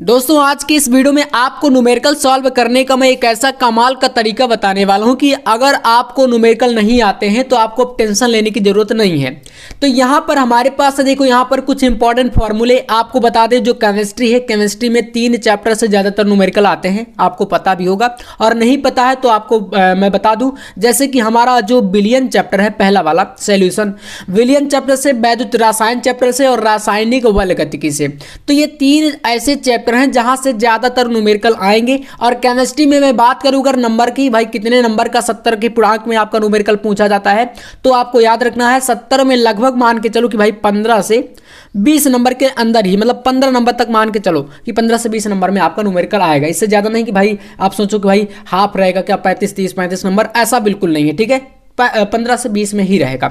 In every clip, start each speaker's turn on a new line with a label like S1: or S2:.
S1: दोस्तों आज की इस वीडियो में आपको न्यूमेरिकल सॉल्व करने का मैं एक ऐसा कमाल का तरीका बताने वाला हूं कि अगर आपको न्यूमेरिकल नहीं आते हैं तो आपको टेंशन लेने की जरूरत नहीं है। तो यहां पर हमारे पास देखो, यहां पर कुछ इंपॉर्टेंट फॉर्मूले आपको बता दें। जो केमिस्ट्री है, केमिस्ट्री में 3 चैप्टर से ज़्यादातर न्यूमेरिकल आते हैं, आपको पता भी होगा, और नहीं पता है तो आपको मैं बता दूँ। जैसे कि हमारा जो विलियन चैप्टर है पहला वाला सोल्यूशन, विलियन चैप्टर से, वैद्युत रसायन चैप्टर से और रासायनिक बलगतिकी से। तो ये 3 ऐसे चैप्टर हैं जहां से ज्यादातर न्यूमेरिकल आएंगे। और केमिस्ट्री में मैं बात करूं अगर नंबर की, भाई कितने नंबर का 70 के पूर्णांक में आपका न्यूमेरिकल पूछा जाता है, तो आपको याद रखना है 70 में लगभग मान के चलो कि भाई 15 से 20 नंबर के अंदर ही, मतलब 15 नंबर तक मान के चलो कि 15 से 20 नंबर में आपका न्यूमेरिकल आएगा। इससे ज्यादा नहीं कि भाई आप सोचो कि भाई हाफ रहेगा क्या, 35, 30, 35 नंबर, ऐसा बिल्कुल नहीं है। ठीक है, 15 से 20 में ही रहेगा।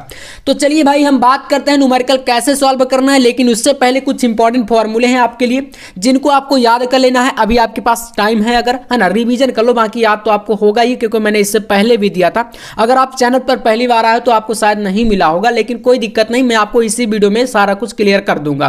S1: तो चलिए भाई हम बात करते हैं न्यूमेरिकल कैसे सॉल्व करना है, लेकिन उससे पहले कुछ इंपॉर्टेंट फॉर्मूले हैं आपके लिए जिनको आपको याद कर लेना है। अभी आपके पास टाइम है, अगर है ना, रिवीजन कर लो, बाकी याद तो आपको होगा ही क्योंकि मैंने इससे पहले भी दिया था। अगर आप चैनल पर पहली बार आए हो तो आपको शायद नहीं मिला होगा, लेकिन कोई दिक्कत नहीं, मैं आपको इसी वीडियो में सारा कुछ क्लियर कर दूंगा।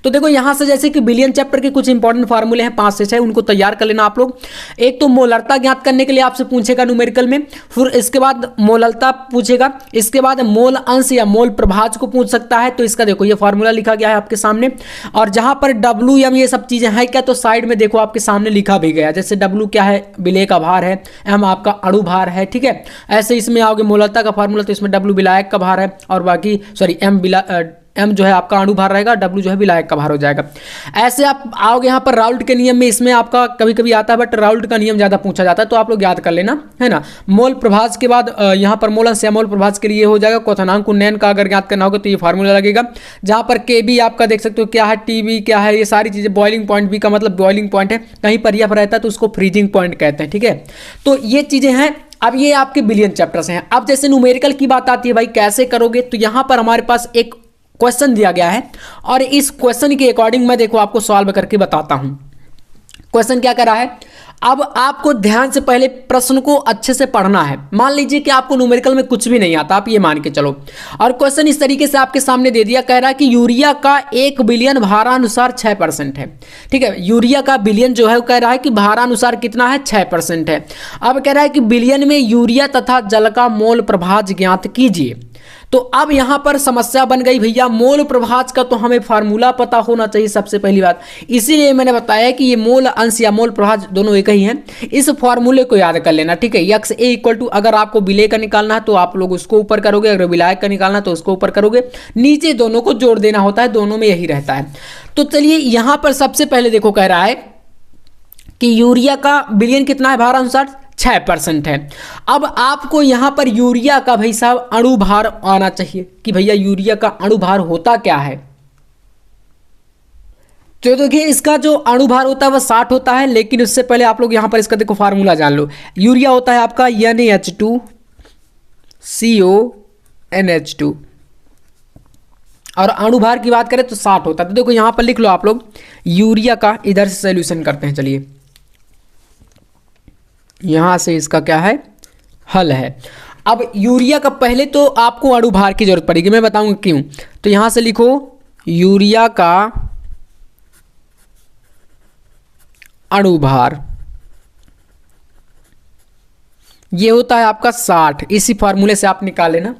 S1: तो देखो यहां से जैसे कि विलियन चैप्टर के कुछ इंपॉर्टेंट फॉर्मूले हैं 5 से 6, उनको तैयार कर लेना आप लोग। एक तो मोलरता ज्ञात करने के लिए आपसे पूछेगा न्यूमेरिकल में, फिर इसके बाद मोलरता पूछेगा, इसके बाद मोल अंश या मोल प्रभाज्य को पूछ सकता है। तो इसका देखो ये फॉर्मूला लिखा गया है आपके सामने, और जहां पर WM ये सब चीजें हैं क्या, तो साइड में देखो आपके सामने लिखा भी गया। जैसे W क्या है, विलेय का भार है, M आपका अणु भार है। ठीक है, ऐसे इसमें आओगे मोलरता का फॉर्मूला, तो इसमें W विलायक का भार है, और बाकी M जो है आपका अणु भार रहेगा, W जो है विलायक का भार हो जाएगा। ऐसे आप आओगे यहाँ पर राउल्ट के नियम में, इसमें आपका कभी कभी आता है बट राउल्ट का नियम ज्यादा पूछा जाता है, तो आप लोग याद कर लेना, है ना। मोल प्रभाज्य के बाद यहाँ पर मोल अंश या मोल प्रभाज्य के लिए हो जाएगा क्वथनांक उन्नयन का अगर ज्ञात करना होगा तो ये फार्मूला लगेगा। जहाँ पर KB आपका देख सकते हो क्या है, TB क्या है, ये सारी चीजें। बॉइलिंग पॉइंट B का मतलब बॉइलिंग पॉइंट है, कहीं पर यह रहता है तो उसको फ्रीजिंग पॉइंट कहते हैं। ठीक है, तो ये चीजें हैं। अब ये आपके बिलियन चैप्टर से हैं। अब जैसे न्यूमेरिकल की बात आती है, भाई कैसे करोगे, तो यहाँ पर हमारे पास एक क्वेश्चन दिया गया है, और इस क्वेश्चन के अकॉर्डिंग मैं देखो आपको सॉल्व करके बताता हूं। क्वेश्चन क्या करा है, अब आपको ध्यान से पहले प्रश्न को अच्छे से पढ़ना है। मान लीजिए कि आपको न्यूमेरिकल में कुछ भी नहीं आता, आप ये मान के चलो, और क्वेश्चन इस तरीके से आपके सामने दे दिया, कह रहा है कि यूरिया का 1 बिलियन भारानुसार 6% है। ठीक है, यूरिया का बिलियन जो है वो कह रहा है कि भारानुसार कितना है, 6% है। अब कह रहा है कि बिलियन में यूरिया तथा जल का मोल प्रभाज्य ज्ञात कीजिए। तो अब यहां पर समस्या बन गई भैया, मोल प्रभाज्य का तो हमें फार्मूला पता होना चाहिए सबसे पहली बात, इसीलिए मैंने बताया कि ये मोल अंश या मोल प्रभाज्य दोनों एक ही हैं। इस फार्मूले को याद कर लेना। ठीक है, XA = अगर आपको विलेय का निकालना है तो आप लोग उसको ऊपर करोगे, अगर विलायक का निकालना है तो उसको ऊपर करोगे, नीचे दोनों को जोड़ देना होता है, दोनों में यही रहता है। तो चलिए यहां पर सबसे पहले देखो कह रहा है कि यूरिया का बिलियन कितना है, भारानुसार 6% है। अब आपको यहां पर यूरिया का भाई साहब अणु भार आना चाहिए कि भैया यूरिया का अणु भार होता क्या है। तो देखिए इसका जो अणु भार होता है वह 60 होता है, लेकिन उससे पहले आप लोग यहां पर इसका देखो फार्मूला जान लो। यूरिया होता है आपका NaH2CO NH2, और अणु भार की बात करें तो 60 होता है। तो देखो यहां पर लिख लो आप लोग यूरिया का, इधर से सोल्यूशन करते हैं। चलिए यहां से इसका क्या है, हल है। अब यूरिया का पहले तो आपको अणु भार की जरूरत पड़ेगी, मैं बताऊंगा क्यों। तो यहां से लिखो यूरिया का अणु भार, ये होता है आपका 60, इसी फार्मूले से आप निकाल लेना।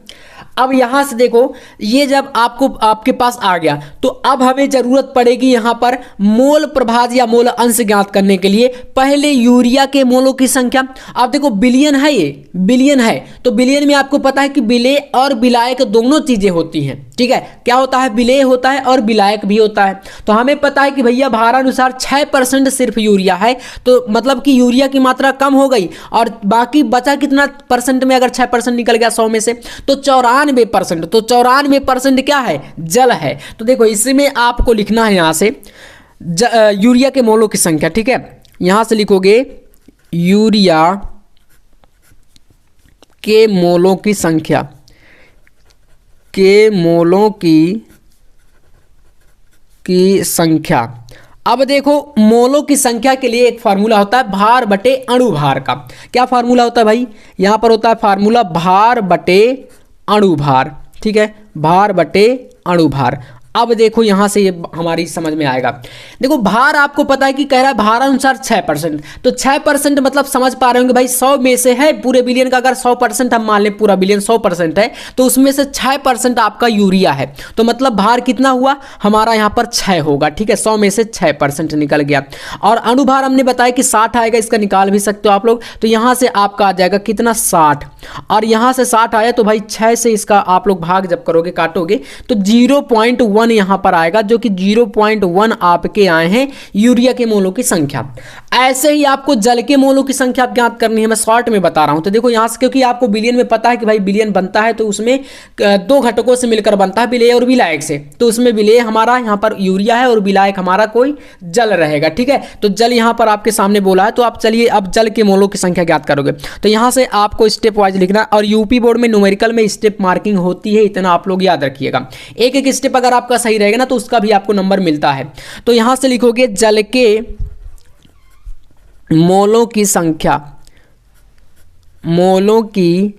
S1: अब यहां से देखो ये जब आपके पास आ गया तो अब हमें जरूरत पड़ेगी यहां पर मोल प्रभाज्य या मोल अंश ज्ञात करने के लिए पहले यूरिया के मोलों की संख्या। अब देखो बिलियन है, ये बिलियन है, तो बिलियन में आपको पता है कि विलेय और विलायक दोनों चीजें होती हैं। ठीक है, क्या होता है, विलेय होता है और विलायक भी होता है। तो हमें पता है कि भैया भारानुसार 6% सिर्फ यूरिया है, तो मतलब कि यूरिया की मात्रा कम हो गई, और बाकी बचा कितना परसेंट में, अगर 6% निकल गया 100 में से तो 94%। तो 94% क्या है, जल है। तो देखो इसमें आपको लिखना है यहां से यूरिया के मोलों की संख्या। ठीक है, यहां से लिखोगे यूरिया के मोलों की संख्या, के मोलों की संख्या। अब देखो मोलों की संख्या के लिए एक फार्मूला होता है भार बटे अणु भार का। क्या फार्मूला होता है भाई, यहां पर होता है फार्मूला भार बटे अणु भार। ठीक है, भार बटे अणु भार। अब देखो यहाँ से ये हमारी समझ में आएगा। देखो भार आपको पता है कि कह रहा है भार अनुसार 6%, तो 6% मतलब समझ पा रहे होंगे भाई 100 में से है, पूरे बिलियन का अगर 100% हम मान लें, पूरा बिलियन 100% है, तो उसमें से 6% आपका यूरिया है, तो मतलब भार कितना हुआ हमारा यहाँ पर 6 होगा। ठीक है, 100 में से 6% निकल गया। और अनुभार हमने बताया कि 60 आएगा, इसका निकाल भी सकते हो आप लोग, तो यहाँ से आपका आ जाएगा कितना 60, और यहाँ से 60 आया तो भाई 6 से इसका आप लोग भाग जब करोगे काटोगे तो 0.1 यहाँ पर आएगा, जो कि 0.1 आपके आए हैं यूरिया के मोलों की संख्या। ऐसे ही आपको जल के मोलों की संख्या ज्ञात करनी है, मैं शॉर्ट में बता रहा हूं। तो देखो यहां से, क्योंकि आपको बिलियन में पता है कि भाई बिलियन बनता है तो उसमें 2 घटकों से मिलकर बनता है, विलेय और विलायक से, तो उसमें विलेय हमारा यहाँ पर यूरिया है और विलायक हमारा कोई जल रहेगा। ठीक है, तो जल यहाँ पर आपके सामने बोला है, तो आप चलिए अब जल के मोलों की संख्या ज्ञात करोगे। तो यहाँ से आपको स्टेप वाइज लिखना, और यूपी बोर्ड में न्यूमेरिकल में स्टेप मार्किंग होती है, इतना आप लोग याद रखिएगा। एक एक स्टेप अगर आपका सही रहेगा ना तो उसका भी आपको नंबर मिलता है। तो यहां से लिखोगे जल के मोलों की संख्या, मोलों की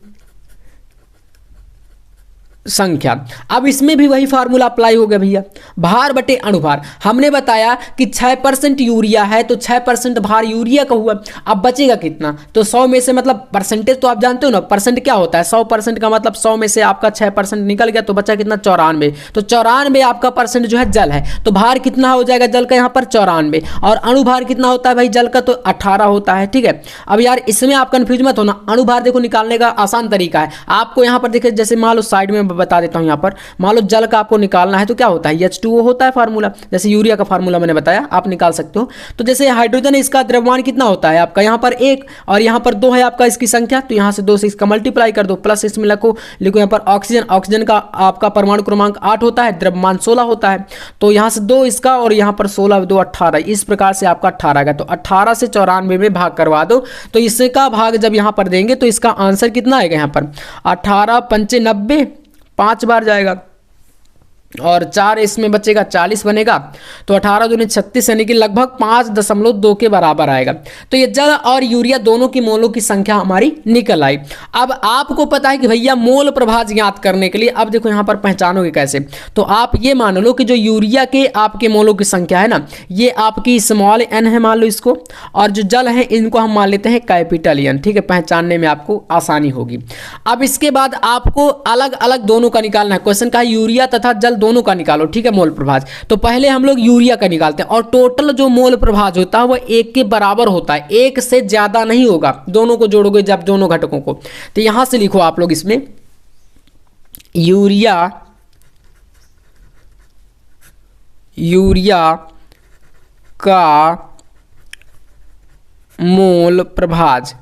S1: संख्या। अब इसमें भी वही फार्मूला अप्लाई हो गया भैया, भार बटे अणुभार। हमने बताया कि 6% यूरिया है तो 6% भार यूरिया का हुआ। अब बचेगा कितना, तो 100 में से, मतलब परसेंटेज तो आप जानते हो ना, परसेंट क्या होता है, 100% का मतलब 100 में से आपका 6% निकल गया तो बचा कितना 94, तो 94 आपका परसेंट जो है जल है, तो भार कितना हो जाएगा जल का यहाँ पर 94, और अणुभार कितना होता है भाई जल का, तो 18 होता है। ठीक है, अब यार इसमें आप कंफ्यूज मत होना, अणुभार देखो निकालने का आसान तरीका है। आपको यहाँ पर देखिए, जैसे मान लो साइड में बता देता हूं, यहां पर मान लो जल का आपको निकालना है तो क्या होता है, H2O होता है फार्मूला, जैसे यूरिया का फार्मूला मैंने बताया, आप निकाल सकते हो। तो जैसे हाइड्रोजन है, इसका द्रव्यमान कितना होता है आपका, यहां पर 1 और यहां पर 2 है आपका इसकी संख्या, तो यहां से 2 से इसका मल्टीप्लाई कर दो, प्लस इसमें लिखो यहां पर ऑक्सीजन, ऑक्सीजन का आपका परमाणु क्रमांक 8 होता है, द्रव्यमान 16 होता है, तो यहां से 2 इसका और यहां पर 16 2 18, इस प्रकार से आपका 18 का, तो 18 से 94 में भाग करवा दो, तो इसका भाग जब यहां पर देंगे तो इसका आंसर कितना आएगा, यहां पर 18 पंचे 90, 5 बार जाएगा और 4 इसमें बचेगा, 40 बनेगा, तो 18 दूनी 36 यानी कि लगभग 5.2 के बराबर आएगा। तो ये जल और यूरिया दोनों की मोलों की संख्या हमारी निकल आई। अब आपको पता है कि भैया मोल प्रभाज ज्ञात करने के लिए, अब देखो यहाँ पर पहचानोगे कैसे, तो आप ये मान लो कि जो यूरिया के आपके मोलों की संख्या है ना, ये आपकी स्मॉल n है मान लो इसको, और जो जल है इनको हम मान लेते हैं कैपिटल N। ठीक है, पहचानने में आपको आसानी होगी। अब इसके बाद आपको अलग अलग दोनों का निकालना है, क्वेश्चन का यूरिया तथा जल दोनों का निकालो। ठीक है, मोल प्रभाज, तो पहले हम लोग यूरिया का निकालते हैं, और टोटल जो मोल प्रभाज होता है वो 1 के बराबर होता है, 1 से ज्यादा नहीं होगा, दोनों को जोड़ोगे जब दोनों घटकों को। तो यहां से लिखो आप लोग इसमें यूरिया का मोल प्रभाज,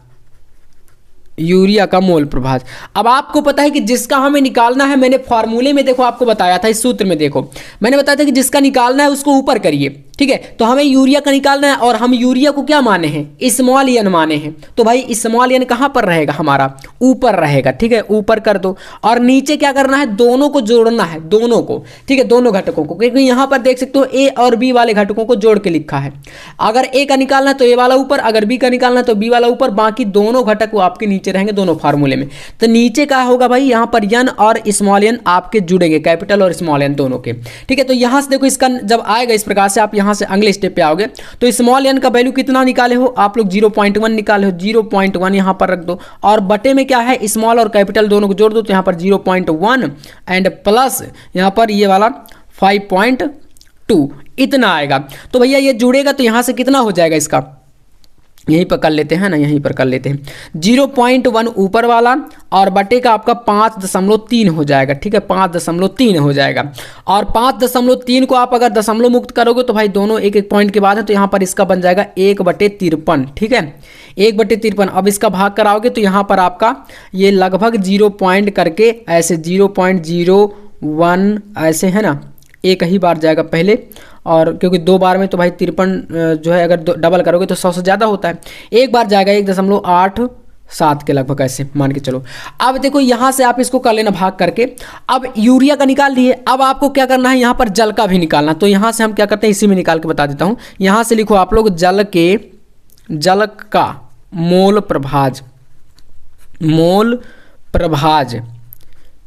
S1: यूरिया का मोल प्रभाज। अब आपको पता है कि जिसका हमें निकालना है, मैंने फॉर्मूले में देखो आपको बताया था, इस सूत्र में देखो मैंने बताया था कि जिसका निकालना है उसको ऊपर करिए। ठीक है, तो हमें यूरिया का निकालना है और हम यूरिया को क्या माने हैं, स्मॉल n माने हैं, तो भाई स्मॉल n कहां पर रहेगा, हमारा ऊपर रहेगा। ठीक है, ऊपर कर दो, और नीचे क्या करना है, दोनों को जोड़ना है, दोनों को। ठीक है, दोनों घटकों को, क्योंकि यहां पर देख सकते हो ए और बी वाले घटकों को जोड़ के लिखा है। अगर ए का निकालना है तो ए वाला ऊपर, अगर बी का निकालना है तो बी वाला ऊपर, बाकी दोनों घटक वो आपके नीचे रहेंगे दोनों फार्मूले में। तो नीचे क्या होगा भाई, यहाँ पर n और स्मॉल n आपके जुड़ेंगे, कैपिटल और स्मॉल n दोनों के। ठीक है, तो यहां से देखो इसका जब आएगा इस प्रकार से, आप यहां से अगले स्टेप पे आओगे, तो स्मॉल n का वैल्यू कितना निकाले हो आप लोग, 0.1 निकाले हो, 0.1 यहां पर रख दो, और बटे में क्या है, स्मॉल और कैपिटल दोनों को जोड़ दो, तो यहां पर 0.1 एंड प्लस यहां पर ये वाला 5.2 इतना आएगा। तो भैया ये जुड़ेगा तो यहां से कितना हो जाएगा, इसका यहीं पर कर लेते हैं ना, यहीं पर कर लेते हैं, 0.1 ऊपर वाला और बटे का आपका 5.3 हो जाएगा। ठीक है, 5.3 हो जाएगा, और 5.3 को आप अगर दशमलव मुक्त करोगे तो भाई दोनों एक एक पॉइंट के बाद है, तो यहाँ पर इसका बन जाएगा 1/53। ठीक है, 1/53। अब इसका भाग कराओगे तो यहाँ पर आपका ये लगभग 0 पॉइंट करके ऐसे 0.01 ऐसे है ना, एक ही बार जाएगा पहले, और क्योंकि 2 बार में तो भाई 53 जो है अगर डबल करोगे तो 100 से ज़्यादा होता है, एक बार जाएगा 1.87 के लगभग ऐसे मान के चलो। अब देखो यहाँ से आप इसको कर लेना भाग करके। अब यूरिया का निकाल लिए, अब आपको क्या करना है, यहाँ पर जल का भी निकालना। तो यहाँ से हम क्या करते हैं, इसी में निकाल के बता देता हूँ। यहाँ से लिखो आप लोग जल का मोल प्रभाज, मोल प्रभाज।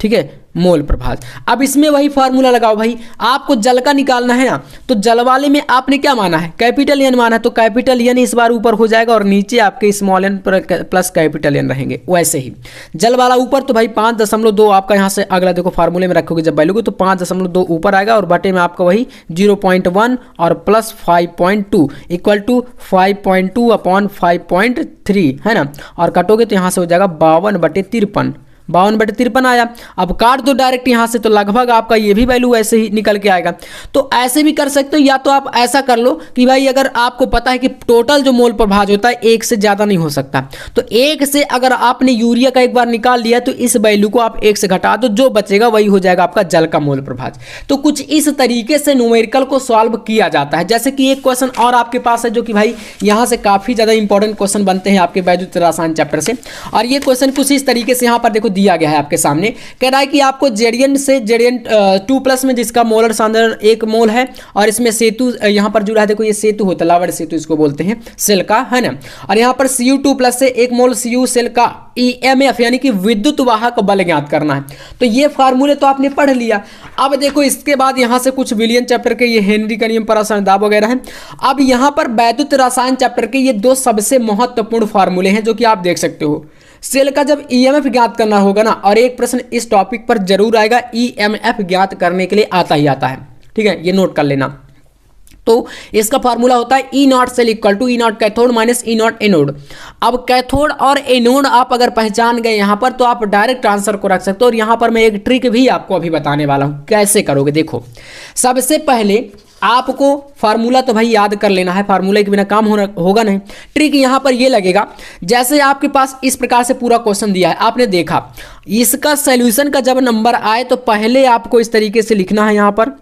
S1: ठीक है, मोल प्रभाज। अब इसमें वही फार्मूला लगाओ भाई, आपको जल का निकालना है ना, तो जल वाले में आपने क्या माना है, कैपिटल एन माना है, तो कैपिटल एन इस बार ऊपर हो जाएगा और नीचे आपके small n plus capital n रहेंगे। वैसे ही जल वाला ऊपर, तो भाई 5.2 आपका यहाँ से अगला देखो फार्मूले में रखोगे जब वैल्यू को, तो 5.2 ऊपर आएगा और बटे में आपका वही 0.1 और प्लस 5.2 इक्वल टू 5.2 अपॉन 5.3 है ना, और कटोगे तो यहाँ से हो जाएगा 52/53, 52/53 आया। अब काट दो डायरेक्ट यहाँ से, तो लगभग आपका ये भी वैल्यू ऐसे ही निकल के आएगा। तो ऐसे भी कर सकते हो, या तो आप ऐसा कर लो कि भाई अगर आपको पता है कि टोटल जो मोल प्रभाज होता है 1 से ज़्यादा नहीं हो सकता, तो 1 से अगर आपने यूरिया का एक बार निकाल लिया तो इस वैल्यू को आप 1 से घटा दो, जो बचेगा वही हो जाएगा आपका जल का मोल प्रभाज। तो कुछ इस तरीके से न्यूमेरिकल को सॉल्व किया जाता है। जैसे कि एक क्वेश्चन और आपके पास है जो कि भाई यहाँ से काफ़ी ज़्यादा इंपॉर्टेंट क्वेश्चन बनते हैं आपके वैद्युत रसायन चैप्टर से, और ये क्वेश्चन कुछ इस तरीके से यहाँ पर देखो दिया गया है आपके सामने। कह रहा है कि आपको जेडियन से जेडियन 2+ में जिसका मोलर सांद्रण 1 मोल है और इसमें सेतु यहां पर जुड़ा है, देखो ये सेतु होता है, लावड़ सेतु इसको बोलते हैं, सेल का, है ना, और यहां पर Cu2+ से 1 मोल Cu सेल का EMF यानी कि विद्युत वाहक बल ज्ञात करना है। तो ये फार्मूले तो आपने पढ़ लिया। अब देखो इसके बाद यहां से कुछ विलियन चैप्टर के ये हेनरी का नियम, पराशर दाब वगैरह है। अब यहां पर वैद्युत रसायन चैप्टर के ये 2 सबसे महत्वपूर्ण फार्मूले हैं जो कि आप देख सकते हो। सेल का जब ईएमएफ ज्ञात करना होगा ना, और एक प्रश्न इस टॉपिक पर जरूर आएगा, ईएमएफ ज्ञात करने के लिए आता ही आता है, ठीक है, ये नोट कर लेना। तो इसका फार्मूला होता है E0 cell equal to E0 cathode minus E0 anode. अब कैथोड और एनोड आप अगर पहचान गए यहां पर, तो आप डायरेक्ट आंसर को रख सकते हो। और यहां पर मैं एक ट्रिक भी आपको अभी बताने वाला हूं, कैसे करोगे। देखो सबसे पहले आपको फार्मूला तो भाई याद कर लेना है, फार्मूले के बिना काम होगा नहीं। ट्रिक यहां पर ये लगेगा, जैसे आपके पास इस प्रकार से पूरा क्वेश्चन दिया है, आपने देखा इसका सॉल्यूशन का जब नंबर आए तो पहले आपको इस तरीके से लिखना है यहां पर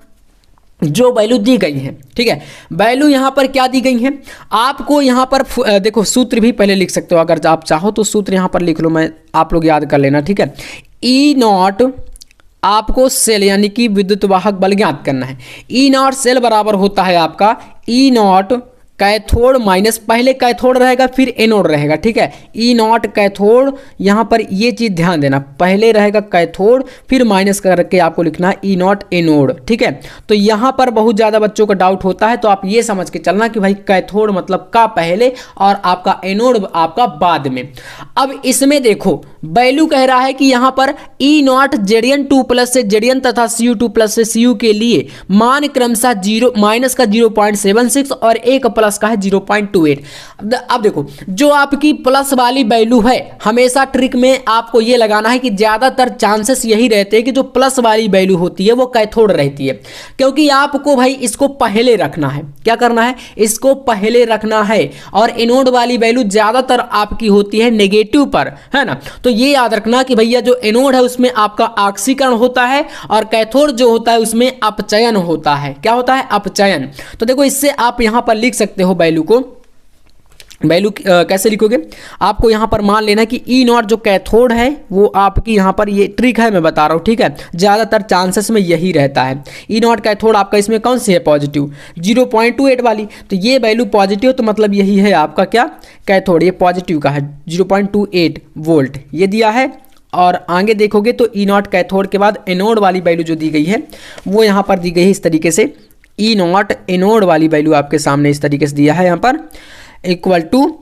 S1: जो वैल्यू दी गई है, ठीक है। वैल्यू यहां पर क्या दी गई है आपको, यहां पर देखो सूत्र भी पहले लिख सकते हो, अगर आप चाहो तो सूत्र यहां पर लिख लो, मैं आप लोग याद कर लेना, ठीक है। E0 आपको सेल यानी कि विद्युत वाहक बल ज्ञात करना है। E0 सेल बराबर होता है आपका E0 कैथोड माइनस, पहले कैथोड रहेगा फिर एनोड रहेगा, ठीक है। E0 कैथोड, यहाँ पर ये चीज़ ध्यान देना, पहले रहेगा कैथोड फिर माइनस करके आपको लिखना है E0 एनोड, ठीक है। तो यहाँ पर बहुत ज़्यादा बच्चों का डाउट होता है, तो आप ये समझ के चलना कि भाई कैथोड मतलब का पहले और आपका एनोड आपका बाद में। अब इसमें देखो वैल्यू कह रहा है कि यहाँ पर E0 जेडियन 2+ से जेडियन तथा Cu2+ से Cu के लिए मान क्रमशः 0 माइनस का 0.76 और 1 प्लस का है 0.28। अब देखो जो आपकी प्लस वाली वैल्यू है, हमेशा ट्रिक में आपको ये लगाना है कि ज्यादातर चांसेस यही रहते हैं कि जो प्लस वाली वैल्यू होती है वो कैथोड रहती है, क्योंकि आपको भाई इसको पहले रखना है। क्या करना है, इसको पहले रखना है। और एनोड वाली वैल्यू ज्यादातर आपकी होती है नेगेटिव पर, है ना। तो ये याद रखना कि भैया जो एनोड है उसमें आपका ऑक्सीकरण होता है और कैथोड जो होता है उसमें अपचयन होता है। क्या होता है, अपचयन। तो देखो इससे आप यहां पर लिख सकते हो वैल्यू को। वैल्यू कैसे लिखोगे, आपको यहां पर मान लेना कि E0 जो कैथोड है वो आपकी, यहां पर ये ट्रिक है मैं बता रहा हूं, ठीक है, ज्यादातर चांसेस में यही रहता है। E0 कैथोड आपका इसमें कौन सी है, पॉजिटिव 0.28 वाली, तो ये वैल्यू पॉजिटिव, तो मतलब यही है आपका क्या, कैथोड, ये पॉजिटिव का है 0.28 वोल्ट ये दिया है। और आगे देखोगे तो E0 कैथोड के बाद एनोड वाली वैल्यू जो दी गई है वो यहाँ पर दी गई है इस तरीके से। E0 एनोड वाली वैल्यू आपके सामने इस तरीके से दिया है यहाँ पर, इक्वल टू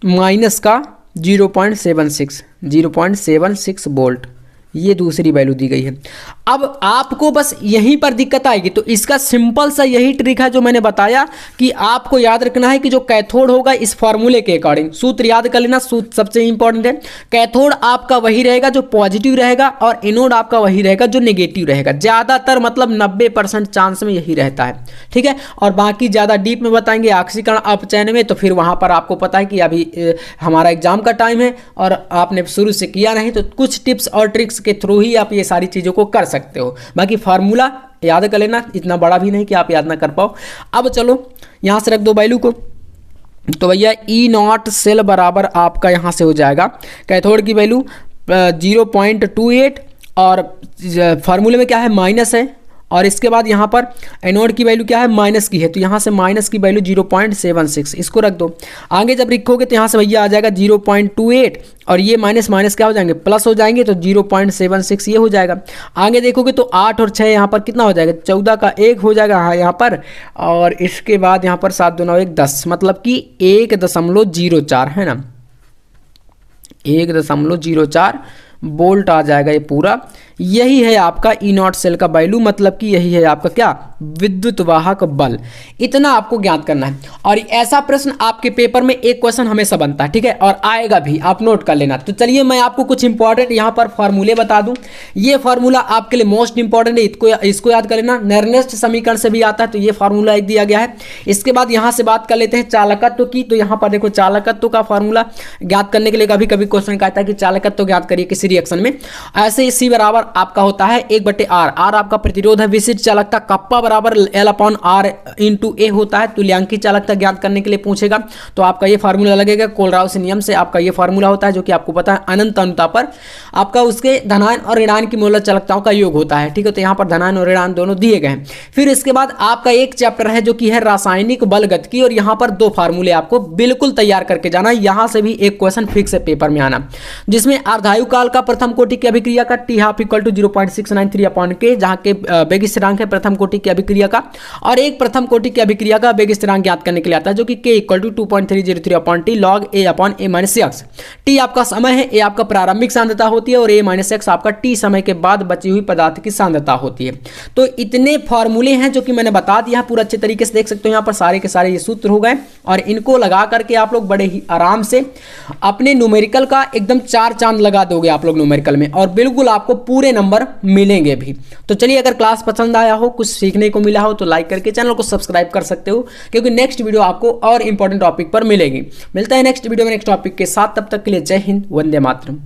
S1: माइनस का 0.76 वोल्ट, ये दूसरी वैल्यू दी गई है। अब आपको बस यहीं पर दिक्कत आएगी, तो इसका सिंपल सा यही ट्रिक है जो मैंने बताया कि आपको याद रखना है कि जो कैथोड होगा इस फॉर्मूले के अकॉर्डिंग, सूत्र याद कर लेना, सूत्र सबसे इंपॉर्टेंट है। कैथोड आपका वही रहेगा जो पॉजिटिव रहेगा और एनोड आपका वही रहेगा जो नेगेटिव रहेगा। ज़्यादातर मतलब 90% चांस में यही रहता है, ठीक है। और बाकी ज़्यादा डीप में बताएंगे ऑक्सीकरण अपचयन में, तो फिर वहाँ पर आपको पता है कि अभी हमारा एग्जाम का टाइम है और आपने शुरू से किया नहीं, तो कुछ टिप्स और ट्रिक्स के थ्रू ही आप ये सारी चीज़ों को कर सकते हो। बाकी फार्मूला याद कर लेना, इतना बड़ा भी नहीं कि आप याद ना कर पाओ। अब चलो यहाँ से रख दो वैल्यू को, तो भैया E0 सेल बराबर आपका यहाँ से हो जाएगा कैथोड की वैल्यू 0.28 और फार्मूले में क्या है माइनस है और इसके बाद यहाँ पर एनोड की वैल्यू क्या है, माइनस की है, तो यहाँ से माइनस की वैल्यू 0.76 इसको रख दो। आगे जब लिखोगे तो यहाँ से भैया आ जाएगा 0.28 और ये माइनस माइनस क्या हो जाएंगे, प्लस हो जाएंगे, तो 0.76 ये हो जाएगा। आगे देखोगे तो 8 और 6 यहाँ पर कितना हो जाएगा, 14 का 1 हो जाएगा हाँ यहाँ पर, और इसके बाद यहाँ पर 7 2 9 1 10, मतलब कि 1.04 है ना, 1.04 वोल्ट आ जाएगा ये पूरा। यही है आपका ई नॉट सेल का वैल्यू, मतलब कि यही है आपका क्या, विद्युत वाहक बल। इतना आपको ज्ञात करना है। और ऐसा प्रश्न आपके पेपर में एक क्वेश्चन हमेशा बनता है, ठीक है, और आएगा भी, आप नोट कर लेना। तो चलिए मैं आपको कुछ इंपॉर्टेंट यहाँ पर फार्मूले बता दूं। ये फार्मूला आपके लिए मोस्ट इंपॉर्टेंट है, इसको याद कर लेना। नेरनेस्ट समीकरण से भी आता है, तो ये फार्मूला एक दिया गया है। इसके बाद यहाँ से बात कर लेते हैं चालकत्व की। तो यहाँ पर देखो चालकत्व का फार्मूला ज्ञात करने के लिए कभी कभी क्वेश्चन कहता है कि चालकत्व ज्ञात करिए किसी रिएक्शन में। ऐसे C बराबर आपका होता है 1/R। R आपका प्रतिरोध है, विशिष्ट चालकता कप्पा बराबर L/R इंटू A होता है। तुल्यांकी चालकता ज्ञात करने के लिए पूछेगा तो आपका ये फार्मूला लगेगा। कोलराउस नियम से आपका ये फार्मूला होता है, जो कि आपको पता है अनंत अनुता पर आपका उसके धनायन और ऋणायन की मोलर चालकताओं का योग होता है, ठीक है। तो यहाँ पर धनायन और ऋणायन दोनों दिए गए हैं। फिर इसके बाद आपका एक चैप्टर है जो कि है रासायनिक बल गतिकी, और यहाँ पर 2 फार्मूले आपको बिल्कुल तैयार करके जाना। यहाँ से भी एक क्वेश्चन फिक्स है पेपर में आना, जिसमें अर्धायु काल का प्रथम कोटि की अभिक्रिया का T½ = 0.693/K, जहाँ के वेग स्थिरांक है प्रथम कोटि की अभिक्रिया का, और एक प्रथम कोटि की अभिक्रिया का वेग स्थिरांक ज्ञात करने के लिए आता है, जो कि K = 2.303/T log A/A-x। T आपका समय है, A आपका प्रारंभिक सांद्रता होती है, और A-x आपका T समय के बाद बची हुई पदार्थ की सांद्रता होती है। तो इतने फॉर्मूले हैं जो कि मैंने बता दिया पूरा अच्छे तरीके से, देख सकते हो यहाँ पर सारे के सारे ये सूत्र हो गए, और इनको लगा करके आप लोग बड़े ही आराम से अपने न्यूमेरिकल का एकदम 4 चांद लगा दोगे आप लोग न्यूमेरिकल में, और बिल्कुल आपको पूरे नंबर मिलेंगे भी। तो चलिए, अगर क्लास पसंद आया हो, कुछ सीखने को मिला हो, तो लाइक करके चैनल को सब्सक्राइब कर सकते हो, क्योंकि नेक्स्ट वीडियो आपको और इंपॉर्टेंट टॉपिक पर मिलेगी। मिलता है नेक्स्ट वीडियो में नेक्स्ट टॉपिक के साथ, तब तक के लिए जय हिंद, वंदे मातरम।